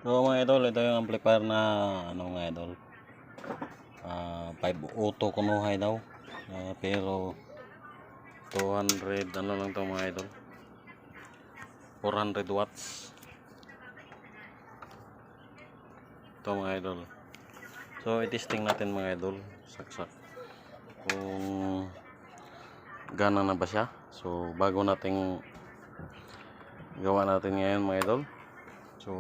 So mga idol, ito yung amplifier na ano mga idol, 5 auto kunuhay daw, pero 200 ano lang to mga idol, 400 watts ito mga idol. So i-testing natin mga idol, saksak kung gana na ba siya. So bago nating gawa natin ngayon mga idol, so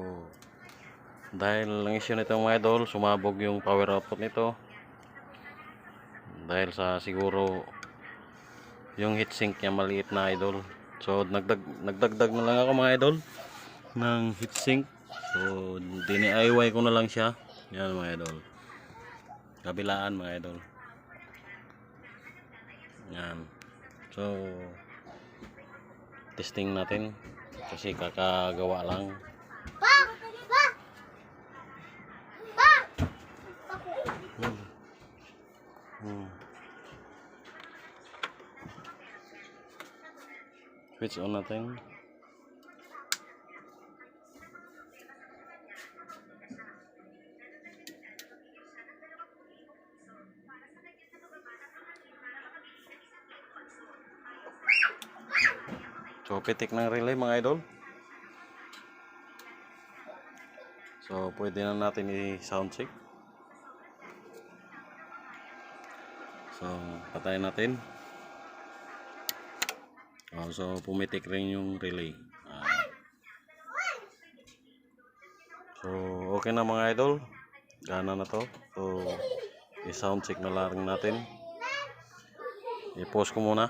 dahil ang issue nito mga idol, sumabog yung power output nito dahil sa siguro yung heatsink niya maliit na idol. So nagdagdag na lang ako mga idol ng heatsink. So DIY ko na lang siya. Yan mga idol, kabilaan mga idol. Yan. So testing natin kasi kakagawa lang. Switch on natin. So pitik ng relay mga idol. So pwede na natin i-sound check. So patayin natin. So pumitik rin yung relay. So okay na mga idol, gana na to. So i-sound check na lang natin. I-pause ko muna.